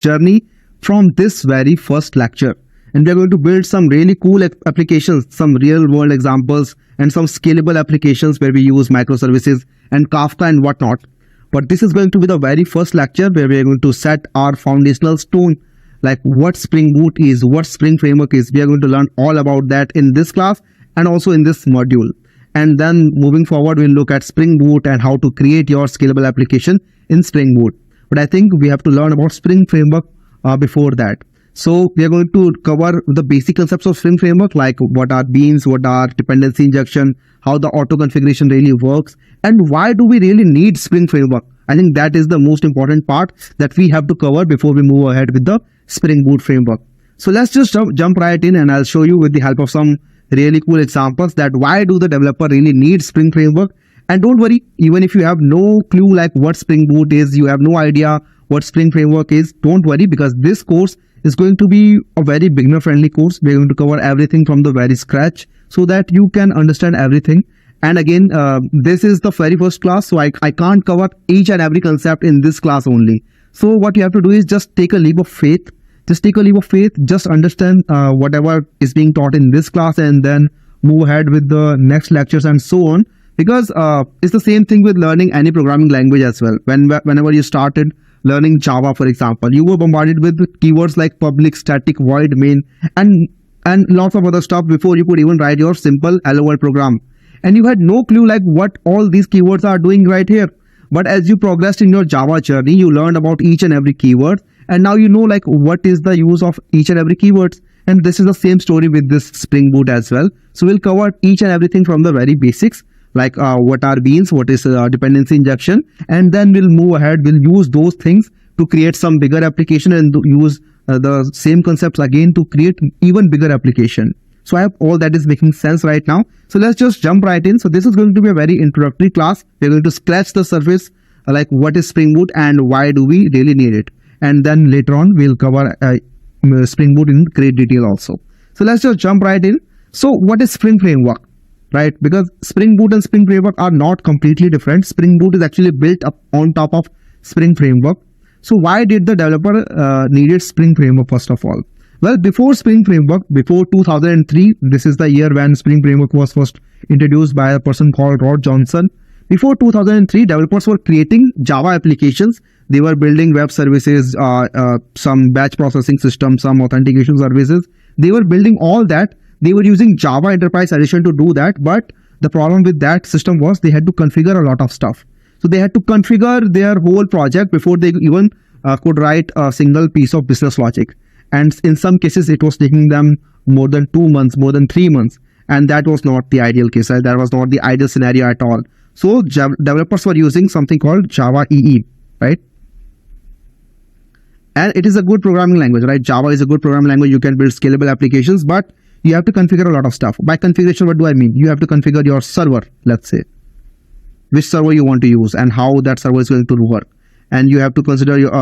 journey from this very first lecture. And we are going to build some really cool applications, some real world examples, and some scalable applications where we use microservices and Kafka and whatnot. But this is going to be the very first lecture where we are going to set our foundational stone, like what Spring Boot is, what Spring Framework is. We are going to learn all about that in this class and also in this module. And then moving forward, we'll look at Spring Boot and how to create your scalable application in Spring Boot. But I think we have to learn about Spring Framework before that. So we are going to cover the basic concepts of Spring Framework, like what are beans, what are dependency injection, how the auto configuration really works, and why do we really need Spring Framework. I think that is the most important part that we have to cover before we move ahead with the Spring Boot framework. So let's just jump right in, and I'll show you with the help of some really cool examples that why do the developer really need Spring Framework. And don't worry, even if you have no clue like what Spring Boot is, you have no idea what Spring Framework is, don't worry, because this course is going to be a very beginner friendly course. We're going to cover everything from the very scratch so that you can understand everything. And again, this is the very first class, so I can't cover each and every concept in this class only. So what you have to do is just take a leap of faith. Just take a leap of faith, just understand whatever is being taught in this class and then move ahead with the next lectures and so on. Because it's the same thing with learning any programming language as well. Whenever you started learning Java, for example, you were bombarded with keywords like public, static, void, main, and lots of other stuff before you could even write your simple hello world program. And you had no clue like what all these keywords are doing right here. But as you progressed in your Java journey, you learned about each and every keyword, and now you know like what is the use of each and every keywords. And this is the same story with this Spring Boot as well. So we'll cover each and everything from the very basics, like what are beans, what is dependency injection, and then we'll move ahead. We'll use those things to create some bigger application and use the same concepts again to create even bigger application. So I hope all that is making sense right now. So let's just jump right in. So this is going to be a very introductory class. We're going to scratch the surface, like what is Spring Boot and why do we really need it. And then later on, we'll cover Spring Boot in great detail also. So let's just jump right in. So what is Spring Framework, right? Because Spring Boot and Spring Framework are not completely different. Spring Boot is actually built up on top of Spring Framework. So why did the developer needed Spring Framework first of all? Well, before Spring Framework, before 2003, this is the year when Spring Framework was first introduced by a person called Rod Johnson. Before 2003, developers were creating Java applications. They were building web services, some batch processing systems, some authentication services. They were building all that. They were using Java Enterprise Edition to do that. But the problem with that system was they had to configure a lot of stuff. So they had to configure their whole project before they even could write a single piece of business logic. And in some cases, it was taking them more than 2 months, more than 3 months. And that was not the ideal case. Right? That was not the ideal scenario at all. So developers were using something called Java EE, right? And it is a good programming language, right? Java is a good programming language. You can build scalable applications, but you have to configure a lot of stuff. By configuration, what do I mean? You have to configure your server, let's say, which server you want to use and how that server is going to work. And you have to consider your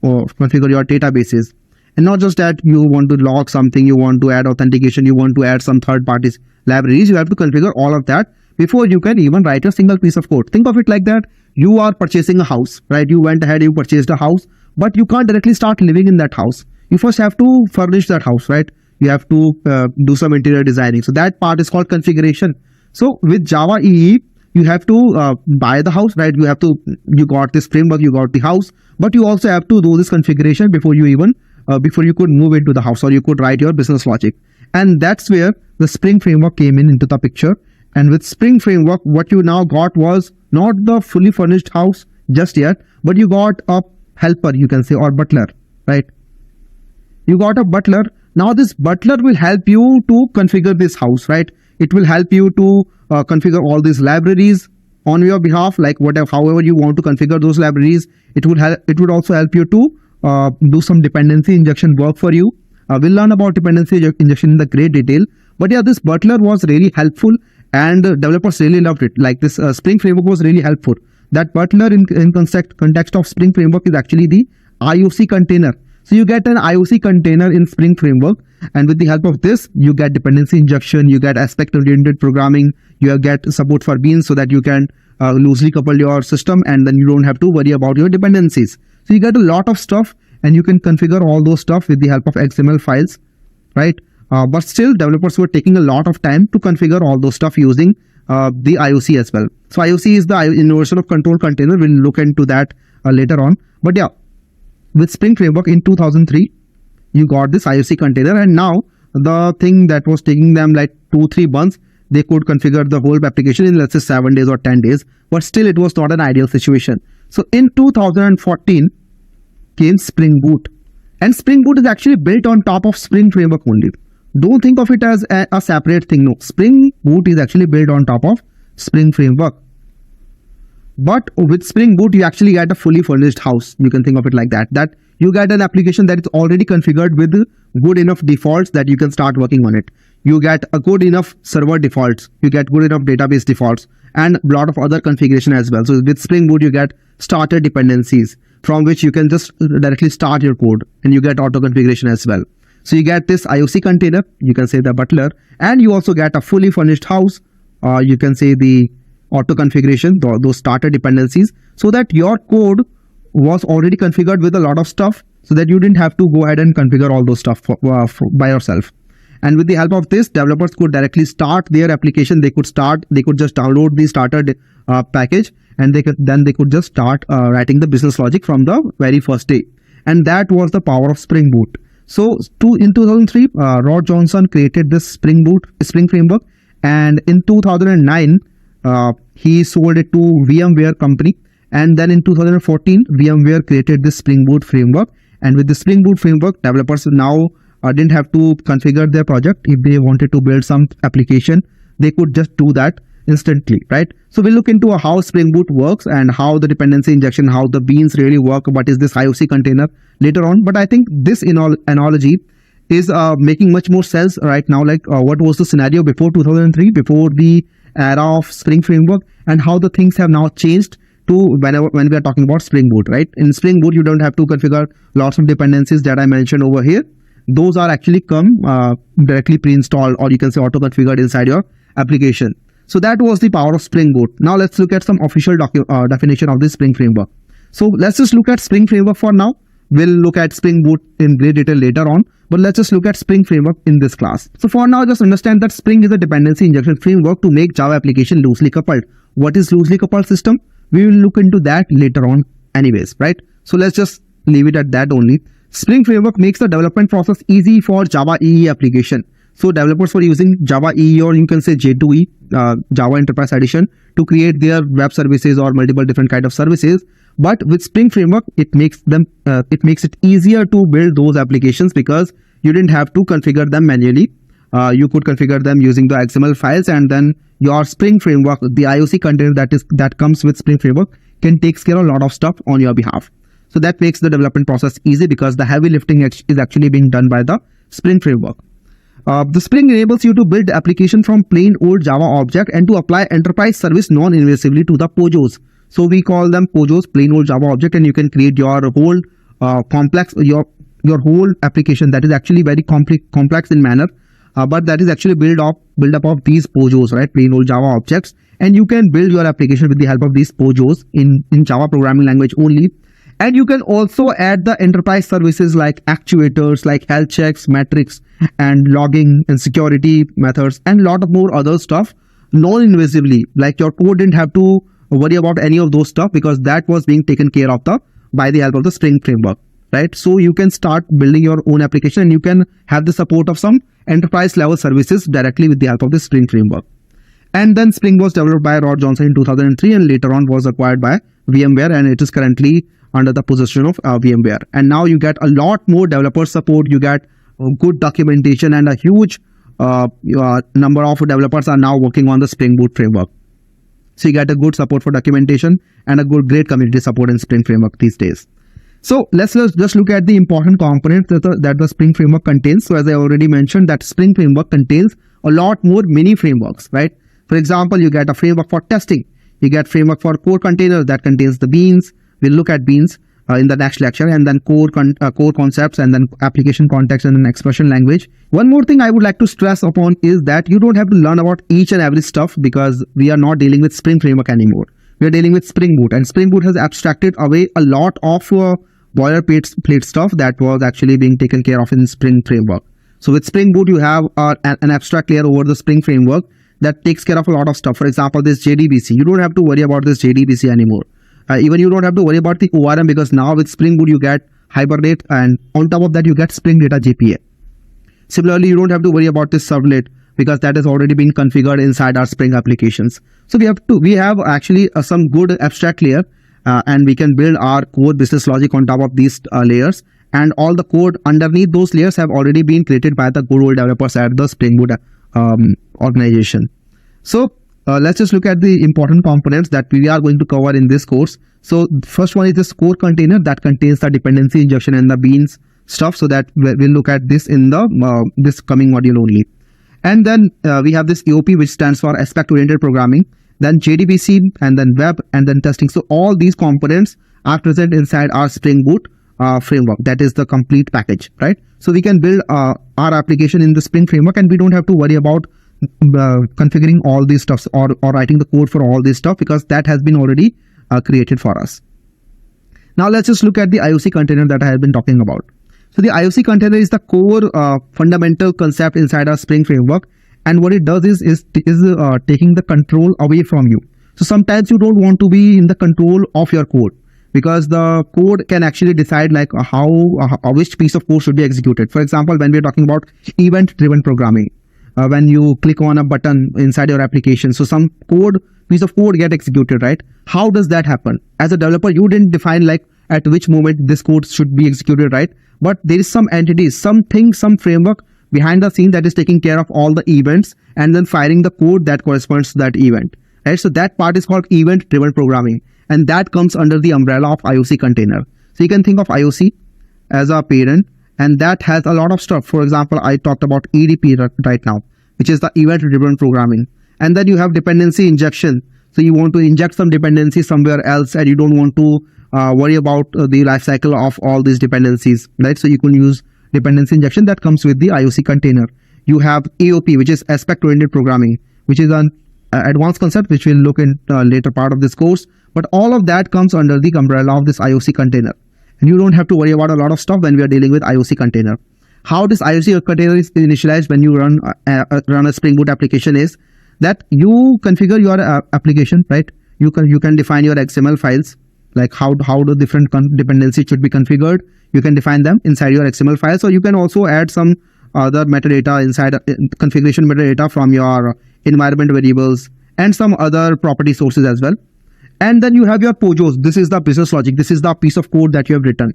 configure your databases. And not just that, you want to log something, you want to add authentication, you want to add some third-party libraries. You have to configure all of that before you can even write a single piece of code. Think of it like that. You are purchasing a house, right? You went ahead, you purchased a house, but you can't directly start living in that house. You first have to furnish that house, right? You have to do some interior designing. So that part is called configuration. So with Java EE, you have to buy the house, right? You got this framework, you got the house, but you also have to do this configuration before you even before you could move into the house or you could write your business logic. And that's where the Spring Framework came into the picture. And with Spring Framework, what you now got was not the fully furnished house just yet, but you got a helper, you can say, or butler, right? You got a butler. Now this butler will help you to configure this house, right? It will help you to configure all these libraries on your behalf, like however you want to configure those libraries. It would also help you to do some dependency injection work for you. We'll learn about dependency injection in the great detail. But yeah, this butler was really helpful and developers really loved it. Like this Spring Framework was really helpful. That butler in context of Spring Framework is actually the IOC container. So you get an IOC container in Spring Framework, and with the help of this, you get dependency injection, you get aspect-oriented programming, you get support for beans so that you can loosely couple your system and then you don't have to worry about your dependencies. So you get a lot of stuff, and you can configure all those stuff with the help of XML files, right? But still, developers were taking a lot of time to configure all those stuff using the IOC as well. So IOC is the inversion of control container. We'll look into that later on. But yeah, with Spring Framework in 2003, you got this IOC container, and now the thing that was taking them like 2-3 months, they could configure the whole application in, let's say, 7 days or 10 days. But still, it was not an ideal situation. So in 2014 came Spring Boot, and Spring Boot is actually built on top of Spring Framework only. Don't think of it as a separate thing. No, Spring Boot is actually built on top of Spring Framework. But with Spring Boot, you actually get a fully furnished house. You can think of it like that. That you get an application that is already configured with good enough defaults that you can start working on it. You get a good enough server defaults. You get good enough database defaults and a lot of other configuration as well. So with Spring Boot, you get starter dependencies from which you can just directly start your code, and you get auto configuration as well. So you get this IOC container, you can say the butler, and you also get a fully furnished house. You can say the auto configuration, those starter dependencies, so that your code was already configured with a lot of stuff, so that you didn't have to go ahead and configure all those stuff by yourself. And with the help of this, developers could directly start their application. They could just download the starter package, and they could just start writing the business logic from the very first day. And that was the power of Spring Boot. So in 2003, Rod Johnson created this Spring Framework, and in 2009, he sold it to VMware company. And then in 2014, VMware created this Spring Boot framework. And with the Spring Boot framework, developers now didn't have to configure their project. If they wanted to build some application, they could just do that instantly, right? So we'll look into how Spring Boot works and how the dependency injection, how the beans really work, what is this IOC container later on. But I think this analogy is making much more sense right now, like what was the scenario before 2003, before the era of Spring Framework, and how the things have now changed to when we are talking about Spring Boot, right? In Spring Boot, you don't have to configure lots of dependencies that I mentioned over here. Those are actually come directly pre-installed, or you can say auto-configured inside your application. So that was the power of Spring Boot. Now let's look at some official definition of this Spring Framework. So let's just look at Spring Framework for now. We'll look at Spring Boot in great detail later on, but let's just look at Spring Framework in this class. So for now, just understand that Spring is a dependency injection framework to make Java application loosely coupled. What is loosely coupled system? We will look into that later on anyways, right? So let's just leave it at that only. Spring Framework makes the development process easy for Java EE application. So developers were using Java EE, or you can say J2E, Java Enterprise Edition, to create their web services or multiple different kind of services. But with Spring Framework, it makes it easier to build those applications because you didn't have to configure them manually. You could configure them using the XML files, and then your Spring Framework, the IOC container that comes with Spring Framework, can take care of a lot of stuff on your behalf. So that makes the development process easy because the heavy lifting is actually being done by the Spring Framework. The Spring enables you to build application from plain old Java object and to apply enterprise service non-invasively to the POJOs. So we call them POJOs, plain old Java object, and you can create your whole your whole application that is actually very complex in manner, but that is actually built up of these POJOs, right? Plain old Java objects, and you can build your application with the help of these POJOs in Java programming language only. And you can also add the enterprise services like actuators, like health checks, metrics, and logging and security methods, and a lot of more other stuff non-invasively. Like your code didn't have to worry about any of those stuff because that was being taken care of by the help of the Spring Framework, right? So you can start building your own application, and you can have the support of some enterprise level services directly with the help of the Spring Framework. And then Spring was developed by Rod Johnson in 2003, and later on was acquired by VMware, and it is currently under the possession of VMware. And now you get a lot more developer support, you get good documentation, and a huge number of developers are now working on the Spring Boot framework. So you get a good support for documentation and a great community support in Spring Framework these days. So let's just look at the important components that the Spring Framework contains. So as I already mentioned, that Spring Framework contains a lot more mini frameworks, right? For example, you get a framework for testing. You get framework for core containers that contains the beans. We'll look at beans in the next lecture, and then core concepts, and then application context, and then expression language. One more thing I would like to stress upon is that you don't have to learn about each and every stuff because we are not dealing with Spring Framework anymore. We are dealing with Spring Boot, and Spring Boot has abstracted away a lot of boilerplate stuff that was actually being taken care of in Spring framework. So with Spring Boot, you have an abstract layer over the Spring framework that takes care of a lot of stuff. For example, this JDBC, you don't have to worry about this JDBC anymore. Even you don't have to worry about the ORM, because now with Spring Boot you get Hibernate, and on top of that you get Spring Data JPA. Similarly, you don't have to worry about this servlet, because that has already been configured inside our Spring applications. So we have actually some good abstract layer, and we can build our core business logic on top of these layers, and all the code underneath those layers have already been created by the good old developers at the Spring Boot organization. So let's just look at the important components that we are going to cover in this course. So first one is this core container that contains the dependency injection and the beans stuff. So that we'll look at this in the this coming module only. And then we have this AOP, which stands for aspect oriented programming, then JDBC, and then web, and then testing. So all these components are present inside our Spring Boot framework. That is the complete package, right? So we can build our application in the Spring framework, and we don't have to worry about configuring all these stuffs or writing the code for all this stuff, because that has been already created for us. Now let's just look at the IOC container that I have been talking about. So the IOC container is the core fundamental concept inside our Spring framework, and what it does is taking the control away from you. So sometimes you don't want to be in the control of your code, because the code can actually decide like how which piece of code should be executed. For example, when we're talking about event driven programming, when you click on a button inside your application, so some piece of code get executed, right? How does that happen? As a developer, you didn't define like at which moment this code should be executed, right? But there is some entity, something, some framework behind the scene that is taking care of all the events and then firing the code that corresponds to that event, right? So that part is called event driven programming, and that comes under the umbrella of IOC container. So you can think of IOC as a parent, and that has a lot of stuff. For example, I talked about EDP right now, which is the event driven programming. And then you have dependency injection. So you want to inject some dependency somewhere else, and you don't want to worry about the life cycle of all these dependencies, right? So you can use dependency injection that comes with the IOC container. You have AOP, which is aspect oriented programming, which is an advanced concept which we'll look in later part of this course. But all of that comes under the umbrella of this IOC container, and you don't have to worry about a lot of stuff when we are dealing with IOC container. How this IOC container is initialized when you run a Spring Boot application is that you configure your application, right? You can define your XML files, like how the different dependencies should be configured. You can define them inside your XML files, or you can also add some other metadata inside configuration metadata from your environment variables and some other property sources as well. And then you have your POJOs. This is the business logic. This is the piece of code that you have written.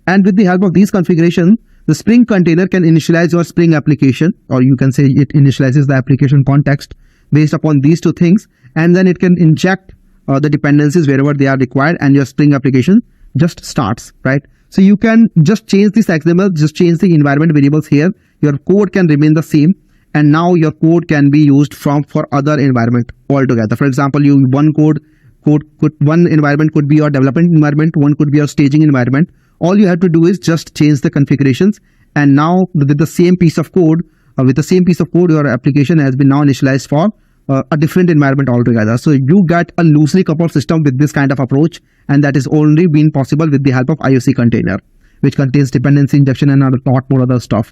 And with the help of these configurations, the Spring container can initialize your Spring application, or you can say it initializes the application context based upon these two things. And then it can inject the dependencies wherever they are required, and your Spring application just starts, right? So you can just change this XML, just change the environment variables here. Your code can remain the same, and now your code can be used for other environment altogether. For example, one environment could be your development environment, one could be your staging environment. All you have to do is just change the configurations, and now with the same piece of code, your application has been now initialized for a different environment altogether. So you get a loosely coupled system with this kind of approach, and that is only been possible with the help of IOC container, which contains dependency injection and a lot more other stuff.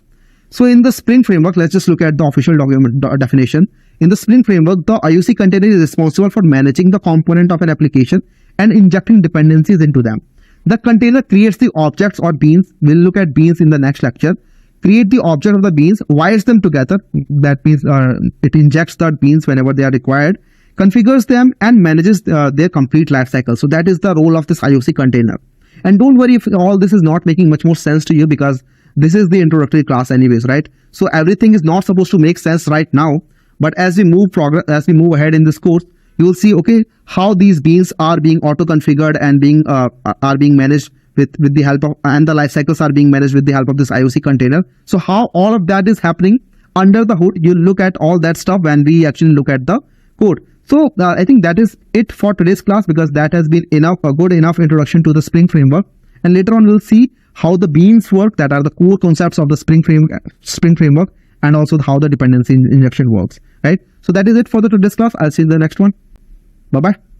So in the Spring framework, let's just look at the official document definition. In the Spring framework, the IOC container is responsible for managing the component of an application and injecting dependencies into them. The container creates the objects or beans. We'll look at beans in the next lecture. Create the object of the beans, wires them together. That means it injects the beans whenever they are required, configures them, and manages their complete life cycle. So that is the role of this IOC container. And don't worry if all this is not making much more sense to you, because this is the introductory class anyways, right? So everything is not supposed to make sense right now, but as we move ahead in this course, you will see, okay, how these beans are being auto-configured and are being managed with the help of, and the life cycles are being managed with the help of this IOC container. So how all of that is happening under the hood, you'll look at all that stuff when we actually look at the code. So I think that is it for today's class, because that has been a good enough introduction to the Spring framework. And later on, we'll see how the beans work, that are the core concepts of the Spring framework, and also how the dependency injection works, right? So that is it for today's class. I'll see you in the next one. Bye-bye.